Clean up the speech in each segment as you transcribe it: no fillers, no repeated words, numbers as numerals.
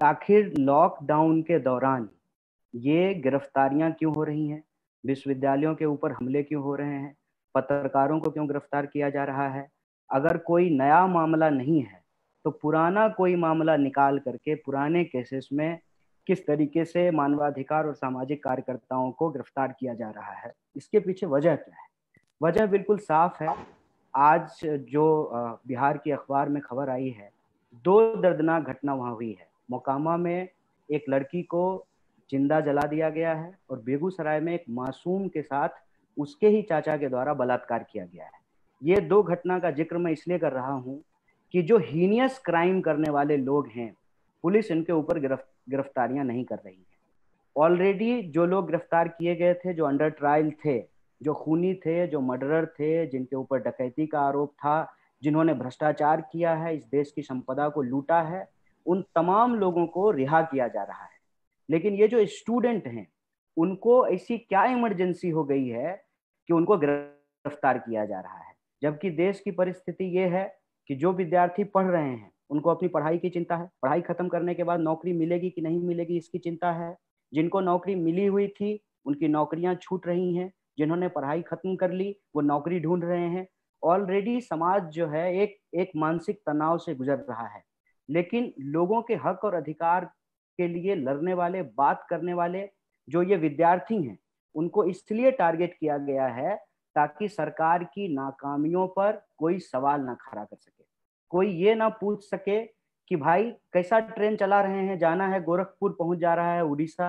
आखिर लॉकडाउन के दौरान ये गिरफ्तारियां क्यों हो रही हैं? विश्वविद्यालयों के ऊपर हमले क्यों हो रहे हैं? पत्रकारों को क्यों गिरफ्तार किया जा रहा है? अगर कोई नया मामला नहीं है, तो पुराना कोई मामला निकाल करके पुराने केसेस में किस तरीके से मानवाधिकार और सामाजिक कार्यकर्ताओं को गिरफ्तार किया जा रहा है? इसके पीछे वजह क्या है? वजह बिल्कुल साफ है। आज जो बिहार की अखबार में खबर आई है, दो दर्दनाक घटना वहां हुई है। मोकामा में एक लड़की को जिंदा जला दिया गया है और बेगूसराय में एक मासूम के साथ उसके ही चाचा के द्वारा बलात्कार किया गया है। ये दो घटना का जिक्र मैं इसलिए कर रहा हूँ कि जो हीनियस क्राइम करने वाले लोग हैं, पुलिस इनके ऊपर गिरफ्तारियां नहीं कर रही है। ऑलरेडी जो लोग गिरफ्तार किए गए थे, जो अंडर ट्रायल थे, जो खूनी थे, जो मर्डरर थे, जिनके ऊपर डकैती का आरोप था, जिन्होंने भ्रष्टाचार किया है, इस देश की संपदा को लूटा है, उन तमाम लोगों को रिहा किया जा रहा है। लेकिन ये जो स्टूडेंट हैं, उनको ऐसी क्या इमरजेंसी हो गई है कि उनको गिरफ्तार किया जा रहा है? जबकि देश की परिस्थिति ये है कि जो विद्यार्थी पढ़ रहे हैं उनको अपनी पढ़ाई की चिंता है, पढ़ाई खत्म करने के बाद नौकरी मिलेगी कि नहीं मिलेगी इसकी चिंता है। जिनको नौकरी मिली हुई थी उनकी नौकरियां छूट रही हैं, जिन्होंने पढ़ाई खत्म कर ली वो नौकरी ढूंढ रहे हैं। ऑलरेडी समाज जो है एक एक मानसिक तनाव से गुजर रहा है। लेकिन लोगों के हक और अधिकार के लिए लड़ने वाले, बात करने वाले जो ये विद्यार्थी हैं, उनको इसलिए टारगेट किया गया है ताकि सरकार की नाकामियों पर कोई सवाल ना खड़ा कर सके, कोई ये ना पूछ सके कि भाई कैसा ट्रेन चला रहे हैं, जाना है गोरखपुर पहुंच जा रहा है उड़ीसा,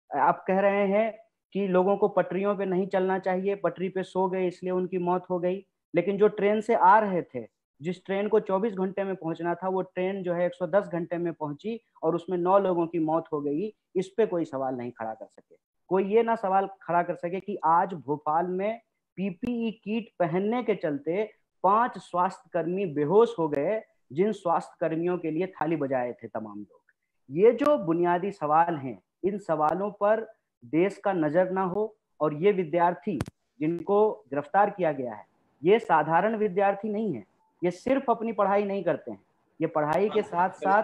आप कह रहे हैं कि लोगों को पटरियों पे नहीं चलना चाहिए, पटरी पे सो गए इसलिए उनकी मौत हो गई। लेकिन जो ट्रेन से आ रहे थे, जिस ट्रेन को 24 घंटे में पहुंचना था, वो ट्रेन जो है 110 घंटे में पहुंची और उसमें 9 लोगों की मौत हो गई। इस पे कोई सवाल नहीं खड़ा कर सके। कोई ये ना सवाल खड़ा कर सके कि आज भोपाल में पीपीई किट पहनने के चलते 5 स्वास्थ्य कर्मी बेहोश हो गए, जिन स्वास्थ्य कर्मियों के लिए थाली बजाए थे तमाम लोग। ये जो बुनियादी सवाल हैं, इन सवालों पर देश का नजर ना हो। और ये विद्यार्थी जिनको गिरफ्तार किया गया है, ये साधारण विद्यार्थी नहीं है। ये सिर्फ अपनी पढ़ाई नहीं करते हैं, ये पढ़ाई के साथ साथ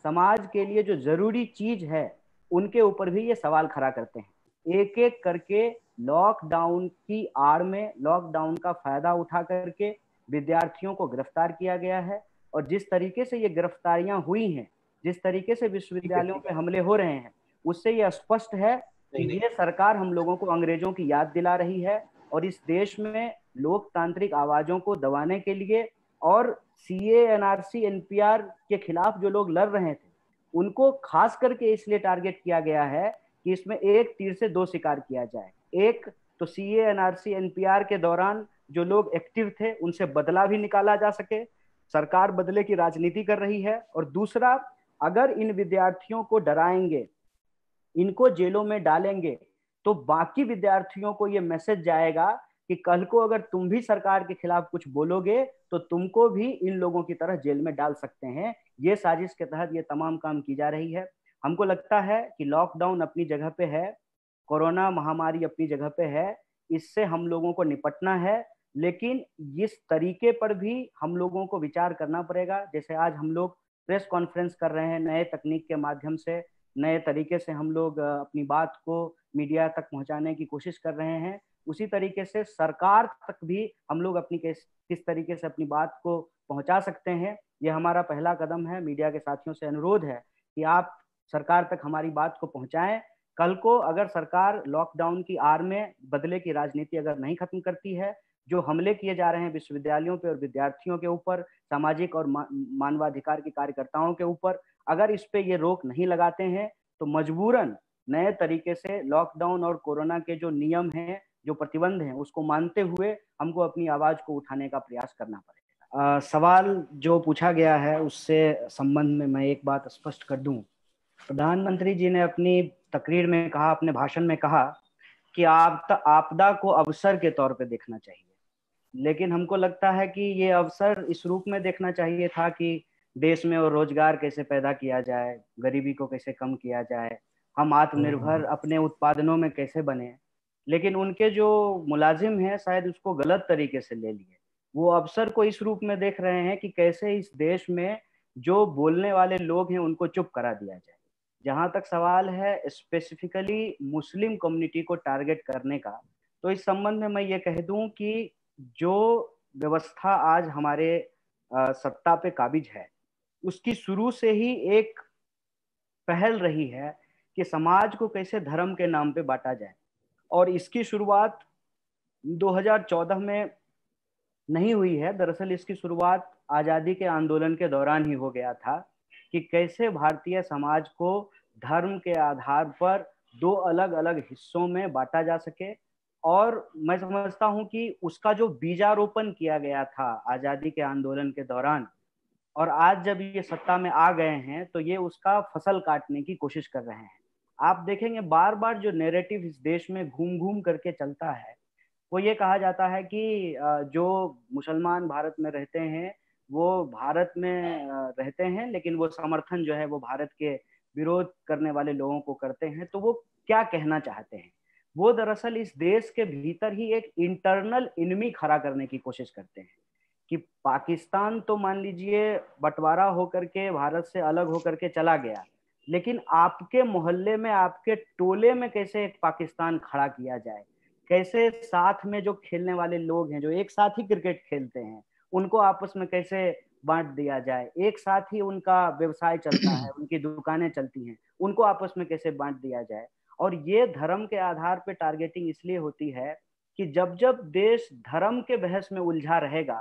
समाज के लिए जो जरूरी चीज है उनके ऊपर भी ये सवाल खड़ा करते हैं। एक एक करके लॉकडाउन की आड़ में, लॉकडाउन का फायदा उठा करके विद्यार्थियों को गिरफ्तार किया गया है। और जिस तरीके से ये गिरफ्तारियां हुई हैं, जिस तरीके से विश्वविद्यालयों पे हमले हो रहे हैं, उससे ये स्पष्ट है कि ये सरकार हम लोगों को अंग्रेजों की याद दिला रही है। और इस देश में लोकतांत्रिक आवाजों को दबाने के लिए और सीए, एनआरसी, एनपीआर के खिलाफ जो लोग लड़ रहे थे, उनको खास करके इसलिए टारगेट किया गया है कि इसमें एक तीर से दो शिकार किया जाए। एक तो सीए, एनआरसी, एनपीआर के दौरान जो लोग एक्टिव थे उनसे बदला भी निकाला जा सके, सरकार बदले की राजनीति कर रही है। और दूसरा, अगर इन विद्यार्थियों को डराएंगे, इनको जेलों में डालेंगे, तो बाकी विद्यार्थियों को ये मैसेज जाएगा कि कल को अगर तुम भी सरकार के खिलाफ कुछ बोलोगे तो तुमको भी इन लोगों की तरह जेल में डाल सकते हैं। ये साजिश के तहत ये तमाम काम की जा रही है। हमको लगता है कि लॉकडाउन अपनी जगह पे है, कोरोना महामारी अपनी जगह पे है, इससे हम लोगों को निपटना है। लेकिन इस तरीके पर भी हम लोगों को विचार करना पड़ेगा। जैसे आज हम लोग प्रेस कॉन्फ्रेंस कर रहे हैं, नए तकनीक के माध्यम से, नए तरीके से हम लोग अपनी बात को मीडिया तक पहुंचाने की कोशिश कर रहे हैं। उसी तरीके से सरकार तक भी हम लोग अपनी किस तरीके से अपनी बात को पहुंचा सकते हैं, ये हमारा पहला कदम है। मीडिया के साथियों से अनुरोध है कि आप सरकार तक हमारी बात को पहुंचाएं। कल को अगर सरकार लॉकडाउन की आड़ में बदले की राजनीति अगर नहीं खत्म करती है, जो हमले किए जा रहे हैं विश्वविद्यालयों पे और विद्यार्थियों के ऊपर, सामाजिक और मानवाधिकार के कार्यकर्ताओं के ऊपर, अगर इस पे ये रोक नहीं लगाते हैं, तो मजबूरन नए तरीके से लॉकडाउन और कोरोना के जो नियम हैं, जो प्रतिबंध हैं, उसको मानते हुए हमको अपनी आवाज को उठाने का प्रयास करना पड़ेगा। सवाल जो पूछा गया है उससे संबंध में मैं एक बात स्पष्ट कर दूं। प्रधानमंत्री जी ने अपनी तकरीर में कहा, अपने भाषण में कहा कि आपदा को अवसर के तौर पे देखना चाहिए। लेकिन हमको लगता है कि ये अवसर इस रूप में देखना चाहिए था कि देश में और रोजगार कैसे पैदा किया जाए, गरीबी को कैसे कम किया जाए, हम आत्मनिर्भर अपने उत्पादनों में कैसे बने। लेकिन उनके जो मुलाजिम हैं शायद उसको गलत तरीके से ले लिए। वो अवसर को इस रूप में देख रहे हैं कि कैसे इस देश में जो बोलने वाले लोग हैं उनको चुप करा दिया जाए। जहां तक सवाल है स्पेसिफिकली मुस्लिम कम्युनिटी को टारगेट करने का, तो इस संबंध में मैं ये कह दूं कि जो व्यवस्था आज हमारे सत्ता पे काबिज है, उसकी शुरू से ही एक पहल रही है कि समाज को कैसे धर्म के नाम पे बांटा जाए। और इसकी शुरुआत 2014 में नहीं हुई है। दरअसल इसकी शुरुआत आजादी के आंदोलन के दौरान ही हो गया था कि कैसे भारतीय समाज को धर्म के आधार पर दो अलग अलग हिस्सों में बांटा जा सके। और मैं समझता हूं कि उसका जो बीजारोपण किया गया था आजादी के आंदोलन के दौरान, और आज जब ये सत्ता में आ गए हैं तो ये उसका फसल काटने की कोशिश कर रहे हैं। आप देखेंगे बार बार जो नैरेटिव इस देश में घूम घूम करके चलता है, वो ये कहा जाता है कि जो मुसलमान भारत में रहते हैं वो भारत में रहते हैं, लेकिन वो समर्थन जो है वो भारत के विरोध करने वाले लोगों को करते हैं। तो वो क्या कहना चाहते हैं? वो दरअसल इस देश के भीतर ही एक इंटरनल इनमी खड़ा करने की कोशिश करते हैं कि पाकिस्तान तो मान लीजिए बंटवारा होकर के भारत से अलग होकर के चला गया, लेकिन आपके मोहल्ले में, आपके टोले में कैसे एक पाकिस्तान खड़ा किया जाए, कैसे साथ में जो खेलने वाले लोग हैं, जो एक साथ ही क्रिकेट खेलते हैं, उनको आपस में कैसे बांट दिया जाए, एक साथ ही उनका व्यवसाय चलता है, उनकी दुकानें चलती हैं, उनको आपस में कैसे बांट दिया जाए। और ये धर्म के आधार पे टारगेटिंग इसलिए होती है कि जब जब देश धर्म के बहस में उलझा रहेगा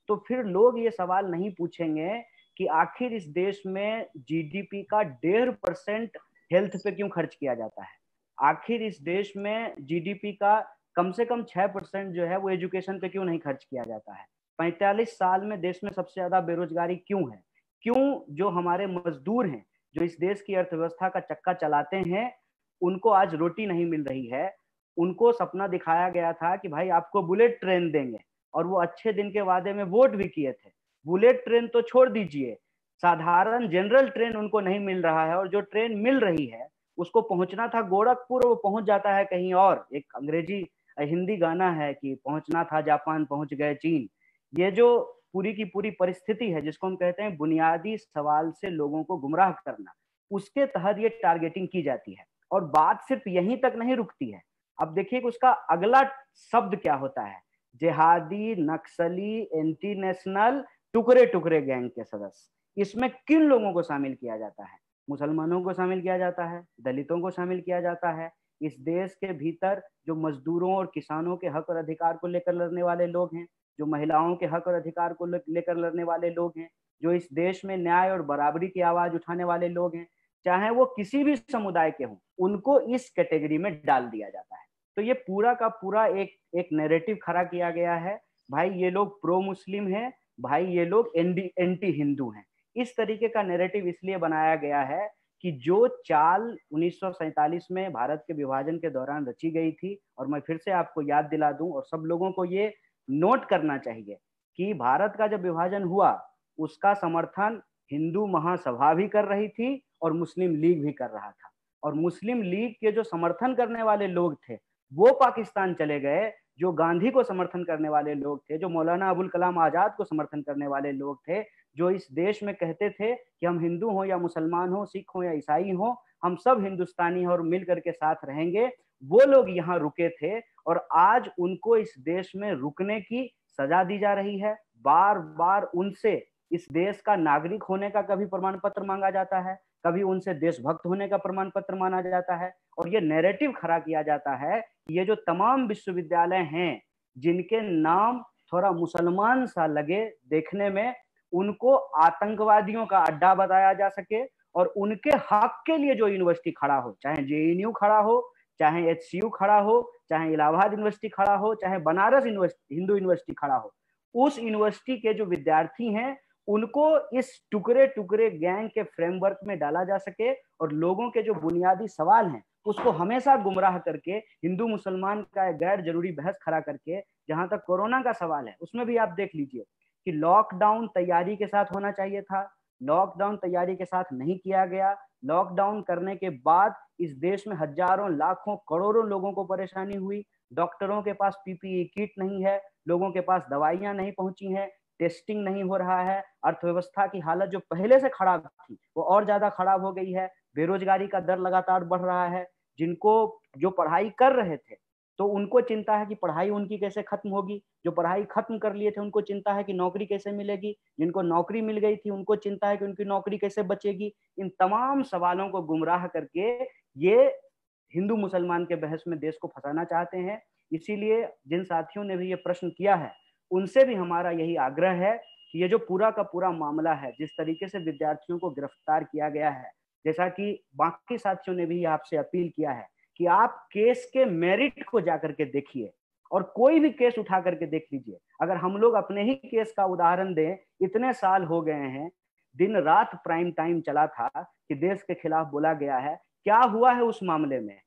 तो फिर लोग ये सवाल नहीं पूछेंगे कि आखिर इस देश में जीडीपी का 1.5% हेल्थ पे क्यों खर्च किया जाता है, आखिर इस देश में जीडीपी का कम से कम 6% जो है वो एजुकेशन पे क्यों नहीं खर्च किया जाता है, 45 साल में देश में सबसे ज्यादा बेरोजगारी क्यों है, क्यों जो हमारे मजदूर हैं जो इस देश की अर्थव्यवस्था का चक्का चलाते हैं उनको आज रोटी नहीं मिल रही है। उनको सपना दिखाया गया था कि भाई आपको बुलेट ट्रेन देंगे, और वो अच्छे दिन के वादे में वोट भी किए थे। बुलेट ट्रेन तो छोड़ दीजिए, साधारण जनरल ट्रेन उनको नहीं मिल रहा है, और जो ट्रेन मिल रही है उसको पहुंचना था गोरखपुर, वो पहुंच जाता है कहीं और। एक अंग्रेजी हिंदी गाना है कि पहुंचना था जापान पहुंच गए चीन। ये जो पूरी की पूरी परिस्थिति है जिसको हम कहते हैं बुनियादी सवाल से लोगों को गुमराह करना, उसके तहत ये टारगेटिंग की जाती है। और बात सिर्फ यहीं तक नहीं रुकती है। अब देखिए कि उसका अगला शब्द क्या होता है, जिहादी, नक्सली, एंटी नेशनल, टुकड़े टुकड़े गैंग के सदस्य। इसमें किन लोगों को शामिल किया जाता है? मुसलमानों को शामिल किया जाता है, दलितों को शामिल किया जाता है, इस देश के भीतर जो मजदूरों और किसानों के हक और अधिकार को लेकर लड़ने वाले लोग हैं, जो महिलाओं के हक और अधिकार को लेकर लड़ने वाले लोग हैं, जो इस देश में न्याय और बराबरी की आवाज उठाने वाले लोग हैं, चाहे वो किसी भी समुदाय के हों, उनको इस कैटेगरी में डाल दिया जाता है। तो ये पूरा का पूरा एक नैरेटिव खड़ा किया गया है, भाई ये लोग प्रो मुस्लिम हैं, भाई ये लोग एंटी हिंदू हैं। इस तरीके का नैरेटिव इसलिए बनाया गया है कि जो चाल 1947 में भारत के विभाजन के दौरान रची गई थी, और मैं फिर से आपको याद दिला दूं और सब लोगों को ये नोट करना चाहिए कि भारत का जब विभाजन हुआ उसका समर्थन हिंदू महासभा भी कर रही थी और मुस्लिम लीग भी कर रहा था। और मुस्लिम लीग के जो समर्थन करने वाले लोग थे वो पाकिस्तान चले गए, जो गांधी को समर्थन करने वाले लोग थे, जो मौलाना अबुल कलाम आजाद को समर्थन करने वाले लोग थे, जो इस देश में कहते थे कि हम हिंदू हो या मुसलमान हो, सिख हो या ईसाई हो, हम सब हिंदुस्तानी हैं और मिल करके साथ रहेंगे, वो लोग यहाँ रुके थे। और आज उनको इस देश में रुकने की सजा दी जा रही है। बार बार उनसे इस देश का नागरिक होने का कभी प्रमाण पत्र मांगा जाता है, कभी उनसे देशभक्त होने का प्रमाण पत्र माना जाता है, और ये नैरेटिव खड़ा किया जाता है कि ये जो तमाम विश्वविद्यालय हैं जिनके नाम थोड़ा मुसलमान सा लगे देखने में, उनको आतंकवादियों का अड्डा बताया जा सके, और उनके हक के लिए जो यूनिवर्सिटी खड़ा हो, चाहे जेएनयू खड़ा हो, चाहे एचसीयू खड़ा हो, चाहे इलाहाबाद यूनिवर्सिटी खड़ा हो, चाहे बनारस यूनिवर्सिटी हिंदू यूनिवर्सिटी खड़ा हो, उस यूनिवर्सिटी के जो विद्यार्थी हैं उनको इस टुकड़े टुकड़े गैंग के फ्रेमवर्क में डाला जा सके, और लोगों के जो बुनियादी सवाल हैं उसको हमेशा गुमराह करके हिंदू मुसलमान का गैर जरूरी बहस खड़ा करके, जहां तक कोरोना का सवाल है उसमें भी आप देख लीजिए कि लॉकडाउन तैयारी के साथ होना चाहिए था, लॉकडाउन तैयारी के साथ नहीं किया गया। लॉकडाउन करने के बाद इस देश में हजारों लाखों करोड़ों लोगों को परेशानी हुई, डॉक्टरों के पास पीपीई किट नहीं है, लोगों के पास दवाइयां नहीं पहुंची हैं, टेस्टिंग नहीं हो रहा है, अर्थव्यवस्था की हालत जो पहले से खराब थी वो और ज्यादा खराब हो गई है, बेरोजगारी का दर लगातार बढ़ रहा है। जिनको जो पढ़ाई कर रहे थे तो उनको चिंता है कि पढ़ाई उनकी कैसे खत्म होगी, जो पढ़ाई खत्म कर लिए थे उनको चिंता है कि नौकरी कैसे मिलेगी, जिनको नौकरी मिल गई थी उनको चिंता है कि उनकी नौकरी कैसे बचेगी। इन तमाम सवालों को गुमराह करके ये हिंदू मुसलमान के बहस में देश को फंसाना चाहते हैं। इसीलिए जिन साथियों ने भी ये प्रश्न किया है उनसे भी हमारा यही आग्रह है कि ये जो पूरा का पूरा मामला है, जिस तरीके से विद्यार्थियों को गिरफ्तार किया गया है, जैसा कि बाकी साथियों ने भी आपसे अपील किया है कि आप केस के मेरिट को जाकर के देखिए और कोई भी केस उठा करके देख लीजिए। अगर हम लोग अपने ही केस का उदाहरण दें, इतने साल हो गए हैं, दिन रात प्राइम टाइम चला था कि देश के खिलाफ बोला गया है, क्या हुआ है उस मामले में,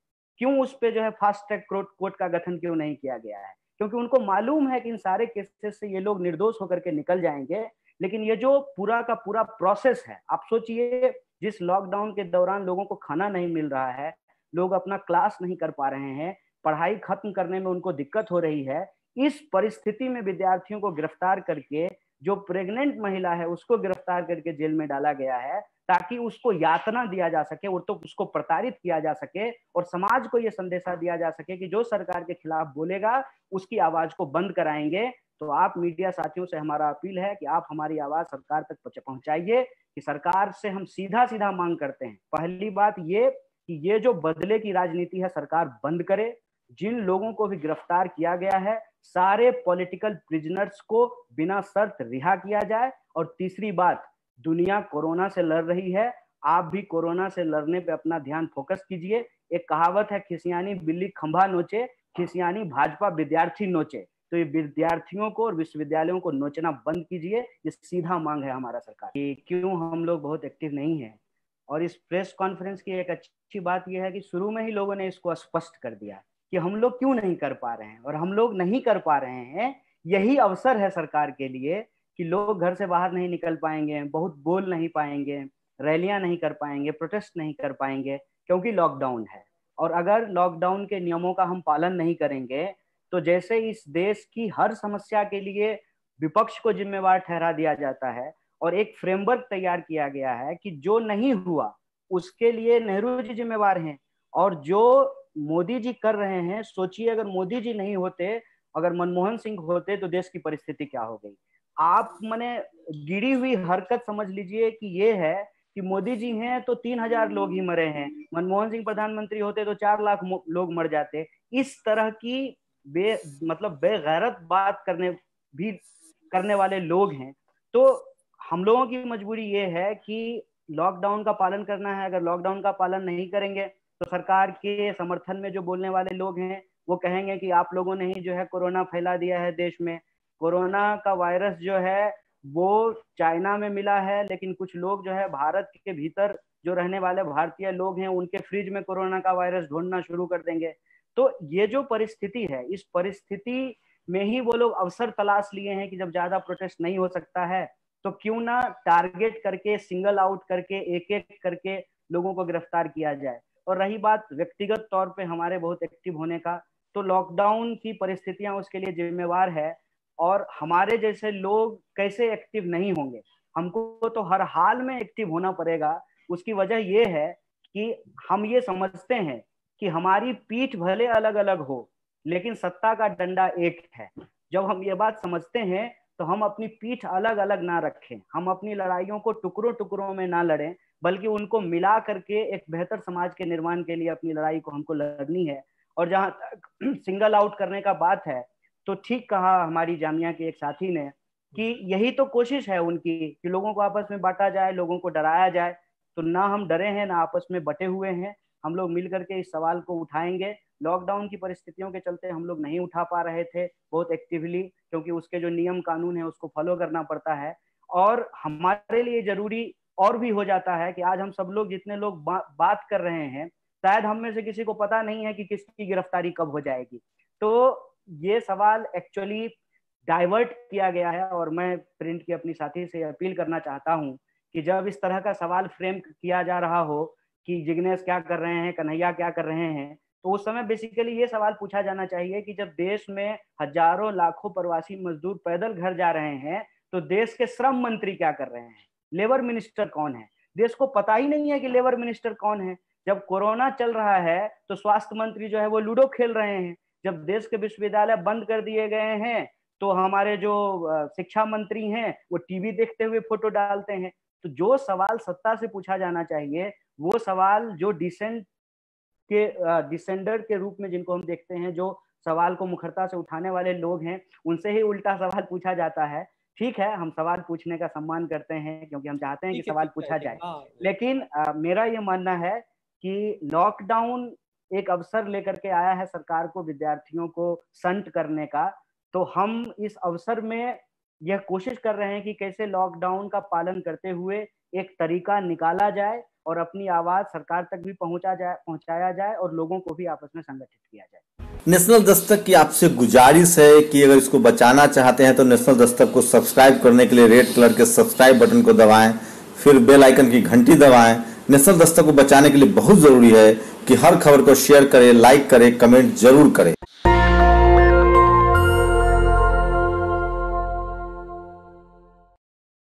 क्यों उस पे जो है फास्ट ट्रैक कोर्ट का गठन क्यों नहीं किया गया है? क्योंकि उनको मालूम है कि इन सारे केसेस से ये लोग निर्दोष होकर के निकल जाएंगे। लेकिन ये जो पूरा का पूरा प्रोसेस है, आप सोचिए, जिस लॉकडाउन के दौरान लोगों को खाना नहीं मिल रहा है, लोग अपना क्लास नहीं कर पा रहे हैं, पढ़ाई खत्म करने में उनको दिक्कत हो रही है, इस परिस्थिति में विद्यार्थियों को गिरफ्तार करके, जो प्रेग्नेंट महिला है उसको गिरफ्तार करके जेल में डाला गया है ताकि उसको यातना दिया जा सके और तो उसको प्रताड़ित किया जा सके और समाज को यह संदेशा दिया जा सके कि जो सरकार के खिलाफ बोलेगा उसकी आवाज को बंद कराएंगे। तो आप मीडिया साथियों से हमारा अपील है कि आप हमारी आवाज सरकार तक पहुंचाइए कि सरकार से हम सीधा सीधा मांग करते हैं, पहली बात ये कि ये जो बदले की राजनीति है सरकार बंद करे, जिन लोगों को भी गिरफ्तार किया गया है सारे पॉलिटिकल प्रिजनर्स को बिना शर्त रिहा किया जाए। और तीसरी बात, दुनिया कोरोना से लड़ रही है, आप भी कोरोना से लड़ने पे अपना ध्यान फोकस कीजिए। एक कहावत है, खिसियानी बिल्ली खंभा नोचे, खिसियानी भाजपा विद्यार्थी नोचे। तो ये विद्यार्थियों को और विश्वविद्यालयों को नोचना बंद कीजिए, ये सीधा मांग है हमारा सरकार की। क्यों हम लोग बहुत एक्टिव नहीं है, और इस प्रेस कॉन्फ्रेंस की एक अच्छी बात यह है कि शुरू में ही लोगों ने इसको स्पष्ट कर दिया कि हम लोग क्यों नहीं कर पा रहे हैं, और हम लोग नहीं कर पा रहे हैं यही अवसर है सरकार के लिए कि लोग घर से बाहर नहीं निकल पाएंगे, बहुत बोल नहीं पाएंगे, रैलियां नहीं कर पाएंगे, प्रोटेस्ट नहीं कर पाएंगे क्योंकि लॉकडाउन है। और अगर लॉकडाउन के नियमों का हम पालन नहीं करेंगे तो जैसे इस देश की हर समस्या के लिए विपक्ष को जिम्मेवार ठहरा दिया जाता है और एक फ्रेमवर्क तैयार किया गया है कि जो नहीं हुआ उसके लिए नेहरू जी जिम्मेवार हैं, और जो मोदी जी कर रहे हैं, सोचिए अगर मोदी जी नहीं होते, अगर मनमोहन सिंह होते तो देश की परिस्थिति क्या हो गई। आप मने गिरी हुई हरकत समझ लीजिए कि ये है कि मोदी जी हैं तो 3,000 लोग ही मरे हैं, मनमोहन सिंह प्रधानमंत्री होते तो 4 लाख लोग मर जाते। इस तरह की मतलब बेगैरत बात करने वाले लोग हैं। तो हम लोगों की मजबूरी ये है कि लॉकडाउन का पालन करना है। अगर लॉकडाउन का पालन नहीं करेंगे तो सरकार के समर्थन में जो बोलने वाले लोग हैं वो कहेंगे कि आप लोगों ने ही जो है कोरोना फैला दिया है देश में। कोरोना का वायरस जो है वो चाइना में मिला है, लेकिन कुछ लोग जो है भारत के भीतर जो रहने वाले भारतीय लोग हैं उनके फ्रिज में कोरोना का वायरस ढूंढना शुरू कर देंगे। तो ये जो परिस्थिति है, इस परिस्थिति में ही वो लोग अवसर तलाश लिए हैं कि जब ज्यादा प्रोटेस्ट नहीं हो सकता है तो क्यों ना टारगेट करके, सिंगल आउट करके, एक एक करके लोगों को गिरफ्तार किया जाए। और रही बात व्यक्तिगत तौर पे हमारे बहुत एक्टिव होने का, तो लॉकडाउन की परिस्थितियां उसके लिए जिम्मेवार है, और हमारे जैसे लोग कैसे एक्टिव नहीं होंगे, हमको तो हर हाल में एक्टिव होना पड़ेगा। उसकी वजह यह है कि हम ये समझते हैं कि हमारी पीठ भले अलग अलग हो लेकिन सत्ता का डंडा एक है। जब हम ये बात समझते हैं तो हम अपनी पीठ अलग अलग ना रखें, हम अपनी लड़ाइयों को टुकड़ों टुकड़ों में ना लड़ें, बल्कि उनको मिला करके एक बेहतर समाज के निर्माण के लिए अपनी लड़ाई को हमको लड़नी है। और जहां तक सिंगल आउट करने का बात है, तो ठीक कहा हमारी जामिया के एक साथी ने कि यही तो कोशिश है उनकी कि लोगों को आपस में बांटा जाए, लोगों को डराया जाए। तो ना हम डरे हैं ना आपस में बटे हुए हैं, हम लोग मिल करके इस सवाल को उठाएंगे। लॉकडाउन की परिस्थितियों के चलते हम लोग नहीं उठा पा रहे थे बहुत एक्टिवली, क्योंकि उसके जो नियम कानून है उसको फॉलो करना पड़ता है। और हमारे लिए जरूरी और भी हो जाता है कि आज हम सब लोग जितने लोग बात कर रहे हैं, शायद हम में से किसी को पता नहीं है कि किसकी गिरफ्तारी कब हो जाएगी। तो ये सवाल एक्चुअली डाइवर्ट किया गया है, और मैं प्रिंट की अपनी साथी से अपील करना चाहता हूँ कि जब इस तरह का सवाल फ्रेम किया जा रहा हो कि जिग्नेश क्या कर रहे हैं, कन्हैया क्या कर रहे हैं, तो उस समय बेसिकली ये सवाल पूछा जाना चाहिए कि जब देश में हजारों लाखों प्रवासी मजदूर पैदल घर जा रहे हैं तो देश के श्रम मंत्री क्या कर रहे हैं, लेबर मिनिस्टर कौन है? देश को पता ही नहीं है कि लेबर मिनिस्टर कौन है। जब कोरोना चल रहा है तो स्वास्थ्य मंत्री जो है वो लूडो खेल रहे हैं। जब देश के विश्वविद्यालय बंद कर दिए गए हैं तो हमारे जो शिक्षा मंत्री हैं वो टीवी देखते हुए फोटो डालते हैं। तो जो सवाल सत्ता से पूछा जाना चाहिए वो सवाल जो डिसेंडर के रूप में जिनको हम देखते हैं, जो सवाल को मुखरता से उठाने वाले लोग हैं, उनसे ही उल्टा सवाल पूछा जाता है। ठीक है, हम सवाल पूछने का सम्मान करते हैं क्योंकि हम चाहते हैं कि सवाल पूछा जाए, लेकिन मेरा ये मानना है कि लॉकडाउन एक अवसर लेकर के आया है सरकार को विद्यार्थियों को संट करने का। तो हम इस अवसर में यह कोशिश कर रहे हैं कि कैसे लॉकडाउन का पालन करते हुए एक तरीका निकाला जाए और अपनी आवाज सरकार तक भी पहुंचाया जाए और लोगों को भी आपस में संगठित किया जाए। नेशनल दस्तक की आपसे गुजारिश है कि अगर इसको बचाना चाहते हैं तो नेशनल दस्तक को सब्सक्राइब करने के लिए रेड कलर के सब्सक्राइब बटन को दबाएं, फिर बेल आइकन की घंटी दबाएं। नेशनल दस्तक को बचाने के लिए बहुत जरूरी है कि हर खबर को शेयर करें, लाइक करें, कमेंट जरूर करें।